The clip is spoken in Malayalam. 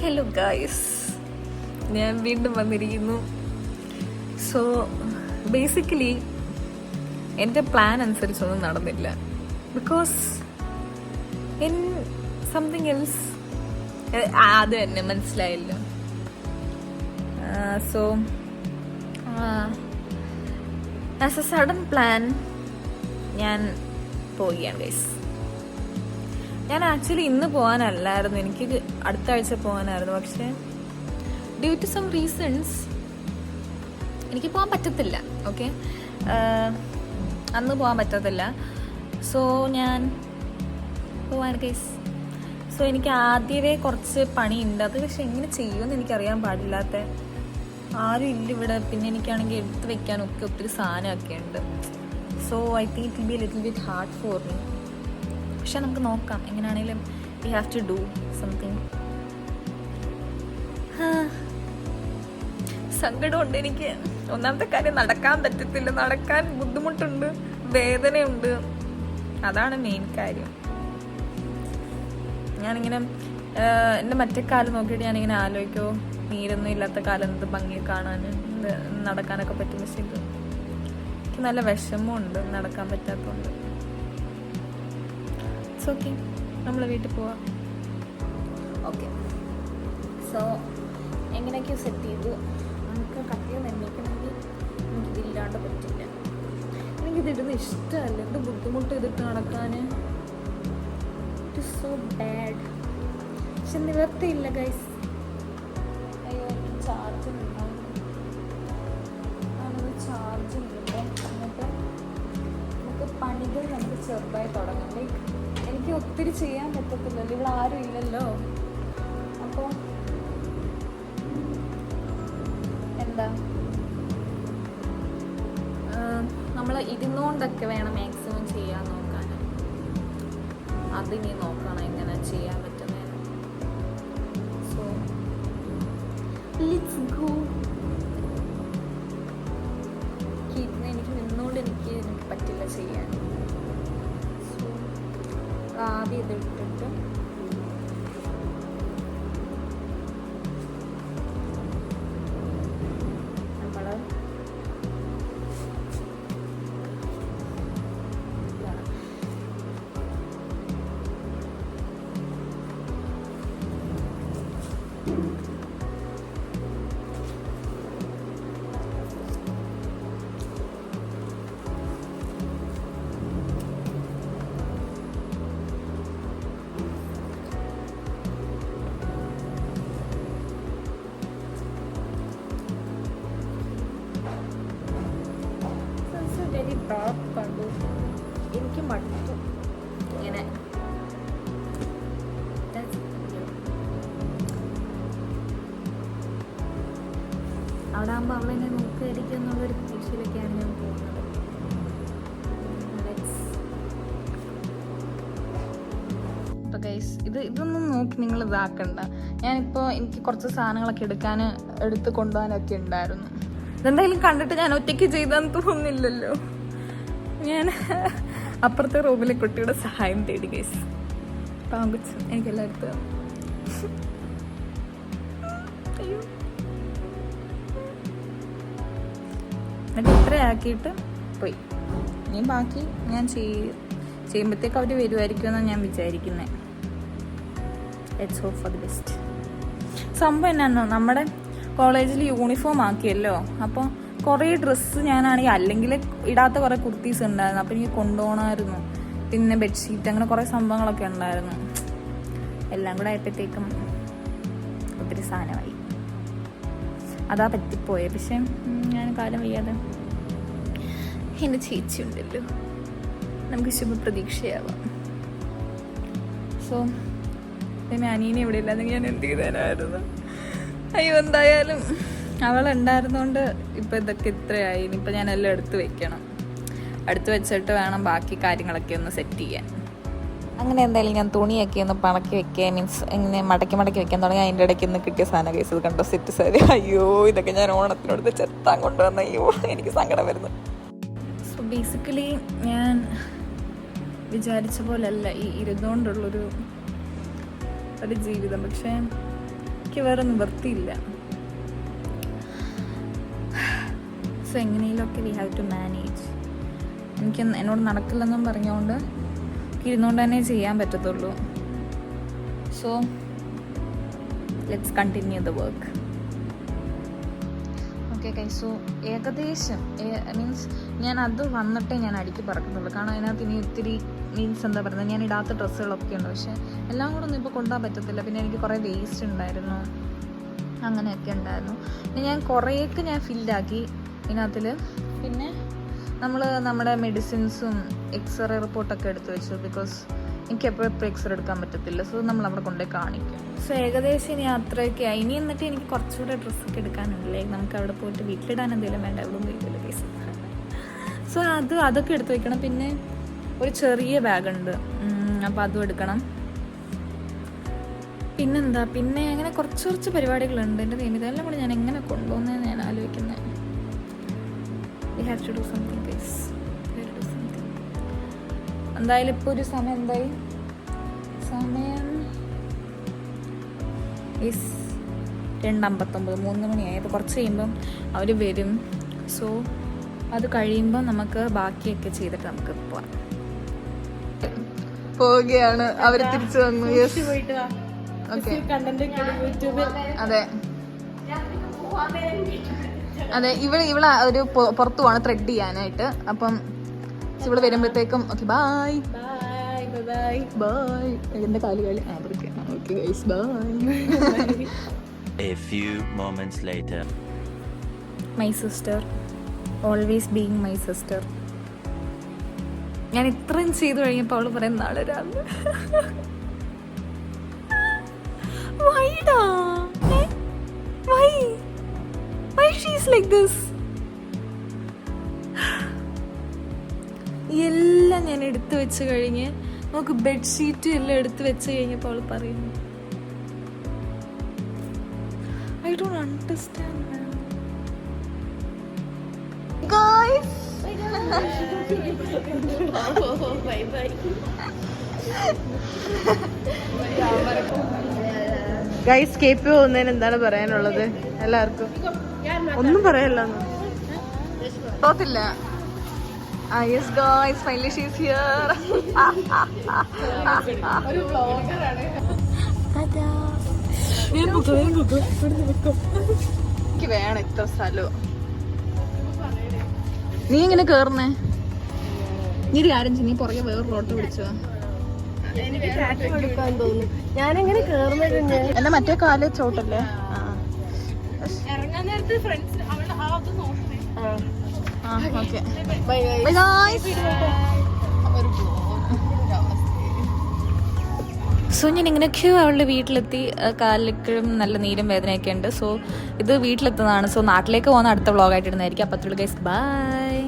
ഹലോ ഗായ്സ്, ഞാൻ വീണ്ടും വന്നിരിക്കുന്നു. സോ ബേസിക്കലി എൻ്റെ പ്ലാൻ അനുസരിച്ചൊന്നും നടന്നില്ല. ബിക്കോസ് ഇൻ സംതിങ് എൽസ്, അത് തന്നെ മനസ്സിലായില്ല. So as A sudden plan ഞാൻ പോവുകയാണ് ഗൈസ്. ഞാൻ ആക്ച്വലി ഇന്ന് പോകാനല്ലായിരുന്നു, എനിക്ക് അടുത്ത ആഴ്ച പോകാനായിരുന്നു. പക്ഷേ ഡ്യൂ ടു സം റീസൺസ് എനിക്ക് പോകാൻ പറ്റത്തില്ല. ഓക്കെ, അന്ന് പോകാൻ പറ്റത്തില്ല. സോ ഞാൻ പോവാൻ കേസ്. സോ എനിക്ക് ആദ്യമേ കുറച്ച് പണിയുണ്ട്. അത് പക്ഷെ എങ്ങനെ ചെയ്യുമെന്ന് എനിക്കറിയാൻ പാടില്ലാത്ത ആരും ഇല്ല ഇവിടെ. പിന്നെ എനിക്കാണെങ്കിൽ എടുത്ത് വെക്കാനൊക്കെ ഒത്തിരി സാധനമൊക്കെ ഉണ്ട്. So I think it will be little bit hard for me. പക്ഷെ നമുക്ക് നോക്കാം. എങ്ങനെയാണെങ്കിലും we have to do something. സങ്കടമുണ്ട് എനിക്ക്. ഒന്നാമത്തെ കാര്യം, നടക്കാൻ പറ്റത്തില്ല, നടക്കാൻ ബുദ്ധിമുട്ടുണ്ട്, വേദനയുണ്ട്. അതാണ് മെയിൻ കാര്യം. ഞാനിങ്ങനെ എൻ്റെ മറ്റേ കാലം നോക്കിയിട്ട് ഞാനിങ്ങനെ ആലോചിക്കുമോ, നീരൊന്നും ഇല്ലാത്ത കാലം എന്ത് ഭംഗി കാണാൻ, നടക്കാനൊക്കെ പറ്റും. പക്ഷെ ഇത് എനിക്ക് നല്ല വിഷമമുണ്ട് നടക്കാൻ പറ്റാത്തതുകൊണ്ട്. ഇറ്റ്സ് ഓക്കെ, നമ്മൾ വീട്ടിൽ പോവാം. ഓക്കെ, സോ എങ്ങനെയൊക്കെയോ സെറ്റ് ചെയ്തു. നമുക്ക് കട്ടിയിൽ നിർമ്മിക്കണമെങ്കിൽ എനിക്കിതില്ലാണ്ട് പറ്റില്ല. എനിക്കിതിടുന്ന ഇഷ്ടമല്ല. എന്ത് ബുദ്ധിമുട്ട് ഇതിട്ട് നടക്കാൻ. It is so bad. പക്ഷെ നിവർത്തിയില്ല ഗൈസ്. അയ്യോ, എനിക്ക് ചാർജ് ഉണ്ടാവും. ഞാനത് ചാർജ് ഇല്ലല്ലോ. എന്നിട്ട് നമുക്ക് പണികൾ നമുക്ക് ചെറുതായി തുടങ്ങാം. ലൈക്ക് എനിക്ക് ഒത്തിരി ചെയ്യാൻ പറ്റത്തില്ലല്ലോ, ഇവിടെ ആരും ഇല്ലല്ലോ. അപ്പോൾ എന്താ, നമ്മൾ ഇരുന്നുകൊണ്ടൊക്കെ വേണം മാക്സിമം ചെയ്യാൻ നോക്കാൻ. അതിനി നോക്കണം എങ്ങനെ ചെയ്യാൻ പറ്റുന്നത്. So let's go. എനിക്ക് നിന്നുകൊണ്ട് എനിക്ക് പറ്റില്ല ചെയ്യാൻ. ആദ്യം ഇതിട്ടിട്ട് നമ്മൾ കണ്ടു. എനിക്ക് മടുത്തു ഇങ്ങനെ. അവിടെ ആകുമ്പോൾ അവളെന്നെ നോക്കുകയായിരിക്കും എന്നുള്ളൊരു പ്രതീക്ഷയിലൊക്കെയാണ് ഞാൻ പോകുന്നത്. അപ്പോൾ ഗൈസ്, ഇതൊന്നും നോക്കി നിങ്ങൾ ഇതാക്കണ്ട. ഞാനിപ്പോൾ എനിക്ക് കുറച്ച് സാധനങ്ങളൊക്കെ എടുത്ത് കൊണ്ടുപോകാനൊക്കെ ഉണ്ടായിരുന്നു. ഇതെന്തായാലും കണ്ടിട്ട് ഞാൻ ഒറ്റയ്ക്ക് ചെയ്താന്ന് തോന്നുന്നില്ലല്ലോ. ഞാൻ അപ്പുറത്തെ റൂമിലെ കുട്ടിയുടെ സഹായം തേടി ഗൈസ്. പാമ്പുച്ചു എനിക്കെല്ലായിടത്തും. അയ്യോ, എന്നിട്ട് ഇത്രയാക്കിയിട്ട് പോയി. ഇനി ബാക്കി ഞാൻ ചെയ്യുമ്പോഴത്തേക്ക് അവർ വരുമായിരിക്കുമെന്നാണ് ഞാൻ വിചാരിക്കുന്നത്. Let's hope for the best. സംഭവം എന്നാണോ, നമ്മുടെ കോളേജിൽ യൂണിഫോം ആക്കിയല്ലോ. അപ്പോൾ കുറേ ഡ്രസ്സ് ഞാനാണെങ്കിൽ അല്ലെങ്കിൽ ഇടാത്ത കുറേ കുർത്തീസ് ഉണ്ടായിരുന്നു. അപ്പോൾ എനിക്ക് കൊണ്ടുപോകണമായിരുന്നു. പിന്നെ ബെഡ്ഷീറ്റ്, അങ്ങനെ കുറേ സംഭവങ്ങളൊക്കെ ഉണ്ടായിരുന്നു. എല്ലാം കൂടെ ആയപ്പോഴത്തേക്കും ഒത്തിരി സാധനമായി. അതാ പറ്റിപ്പോയത്. പക്ഷെ ഞാൻ കാലം വയ്യാതെ എൻ്റെ ചേച്ചി ഉണ്ടല്ലോ, നമുക്ക് ശുഭപ്രതീക്ഷയാവാം. സോ അനീനെ ഇവിടെ ഇല്ലാന്നെങ്കിൽ ഞാൻ എന്ത് ചെയ്തേനായിരുന്നു. അയ്യോ, എന്തായാലും അവളുണ്ടായിരുന്നോണ്ട് ഇപ്പം ഇതൊക്കെ ഇത്രയായി. ഇനിയിപ്പോൾ ഞാൻ എല്ലാം എടുത്ത് വെച്ചിട്ട് വേണം ബാക്കി കാര്യങ്ങളൊക്കെ ഒന്ന് സെറ്റ് ചെയ്യാൻ. അങ്ങനെ എന്തായാലും ഞാൻ തുണിയൊക്കെ ഒന്ന് പണക്കി വെക്കുക, മീൻസ് ഇങ്ങനെ മടക്കി വെക്കാൻ തുടങ്ങി. അതിൻ്റെ ഇടയ്ക്ക് ഒന്ന് കിട്ടിയ സാധനം കേസ് കണ്ടോ, സെറ്റ് സാരി. അയ്യോ, ഇതൊക്കെ ഞാൻ ഓണത്തിനോട് ചെത്താൻ കൊണ്ടുവന്ന. അയ്യോ, എനിക്ക് സങ്കടം വരുന്നു. സോ ബേസിക്കലി ഞാൻ വിചാരിച്ച പോലല്ല ഈ ഇരുന്നുകൊണ്ടുള്ളൊരു ജീവിതം. പക്ഷേ എനിക്ക് വേറെ നിവൃത്തിയില്ല. സോ എങ്ങനെയെങ്കിലുമൊക്കെ വി ഹാവ് ടു മാനേജ്. എന്നോട് നടക്കില്ലെന്നും പറഞ്ഞുകൊണ്ട് ഇരുന്നുകൊണ്ട് തന്നെ ചെയ്യാൻ പറ്റത്തുള്ളൂ. So let's continue the work. Okay guys, so ഏകദേശം മീൻസ് ഞാൻ അത് വന്നിട്ടേ ഞാൻ അടിക്ക് പറക്കുന്നുള്ളൂ. കാരണം അതിനകത്ത് ഇനി ഒത്തിരി മീൻസ് എന്താ പറയുന്നത്, ഞാൻ ഇടാത്ത ഡ്രസ്സുകളൊക്കെ ഉണ്ട്. പക്ഷേ എല്ലാം കൂടെ ഒന്നും ഇപ്പോൾ കൊണ്ടുപോകാൻ പറ്റത്തില്ല. പിന്നെ എനിക്ക് കുറേ വേസ്റ്റ് ഉണ്ടായിരുന്നു, അങ്ങനെയൊക്കെ ഉണ്ടായിരുന്നു. പിന്നെ ഞാൻ കുറേയൊക്കെ ഞാൻ ഫില്ലാക്കി ഇതിനകത്തിൽ. പിന്നെ നമ്മുടെ മെഡിസിൻസും എക്സ്റേ റിപ്പോർട്ടൊക്കെ എടുത്ത് വെച്ചു. ബിക്കോസ് എനിക്ക് എപ്പോഴും എക്സ്റേ എടുക്കാൻ പറ്റത്തില്ല. സോ നമ്മൾ അവിടെ കൊണ്ടുപോയി കാണിക്കും. സോ ഏകദേശം ഇനി യാത്രയൊക്കെ ആയി. ഇനി എന്നിട്ട് എനിക്ക് കുറച്ചുകൂടെ ഡ്രസ്സൊക്കെ എടുക്കാനുണ്ടല്ലേ. നമുക്ക് അവിടെ പോയിട്ട് വീട്ടിലിടാൻ എന്തെങ്കിലും വേണ്ട, അവിടെ ഒന്നും ഇരിക്കില്ല കേസ്. സോ അതൊക്കെ എടുത്ത് വെക്കണം. പിന്നെ ഒരു ചെറിയ ബാഗുണ്ട്, അപ്പോൾ അതും എടുക്കണം. പിന്നെന്താ, പിന്നെ അങ്ങനെ കുറച്ച് പരിപാടികളുണ്ട്. എൻ്റെ ദൈവം, ഇതെല്ലാം കൂടെ ഞാൻ എങ്ങനെ കൊണ്ടുപോകുന്നതെന്ന് ഞാൻ ആലോചിക്കുന്നത്. We have to do something, guys. We have to do something. എന്തായാലും ഇപ്പോൾ ഒരു സമയം എന്തായി, സമയം 2:59, 3 മണിയായി. അപ്പോൾ കുറച്ച് കഴിയുമ്പം അവർ വരും. സോ അത് കഴിയുമ്പോൾ നമുക്ക് ബാക്കിയൊക്കെ ചെയ്തിട്ട് നമുക്ക് പോവുകയാണ്. അവർ തിരിച്ചു വന്നു. അതെ ഇവളെ ഒരു പുറത്തു പോവാണ് ത്രെഡ് ചെയ്യാനായിട്ട്. അപ്പം ഇവിടെ വരുമ്പോഴത്തേക്കും ഓക്കെ ബൈ ബൈ. എന്റെ കാല് okay guys bye. A few moments later. My sister, always being my sister. ഞാൻ ഇത്രയും ചെയ്തു കഴിഞ്ഞപ്പോൾ അവള് പറയാൻ നാളെ രാവിലെ Why she's like this? എല്ലാം ഞാൻ എടുത്തു വെച്ച് കഴിഞ്ഞ് നമുക്ക് ബെഡ്ഷീറ്റ് എല്ലാം എടുത്തു വെച്ച് കഴിഞ്ഞപ്പോൾ അവള് പറയുന്നു I don't understand, man. Guys! Guys Cape പോകുന്നതിന് എന്താണ് പറയാനുള്ളത് എല്ലാവർക്കും? ഒന്നും പറയല്ലോ. തോത്തില്ല. Yes guys, finally she's here. ഒരു വ്ലോഗറാണ്. എനിക്ക് വേണം ഇത്ര സ്ഥലവും. നീ എങ്ങനെ കേറുന്നേ? നീ ഒരു കാര്യം ചെയ്യ്, നീ പുറകെ വേറൊരു ഓട്ടോ പിടിച്ചോ. എനിക്ക് ടാറ്റു കൊടുക്കാൻ തോന്നുന്നു. ഞാനെങ്ങനെ കേറുന്നത്? എന്റെ മറ്റേ കാല് ചോട്ടല്ലേ? ഇറങ്ങാൻ നേരത്തെ friends okay bye guys. So ഞാൻ ഇങ്ങനെയൊക്കെയോ അവളുടെ വീട്ടിലെത്തി. കാലിലും നല്ല നീരും വേദനയൊക്കെ ഉണ്ട്. സോ ഇത് വീട്ടിലെത്തുന്നതാണ്. സോ നാട്ടിലേക്ക് പോകുന്ന അടുത്ത വ്ളോഗായിട്ട് ഇടുന്നതായിരിക്കും. അപ്പോൾ ഗൈസ് ബൈ.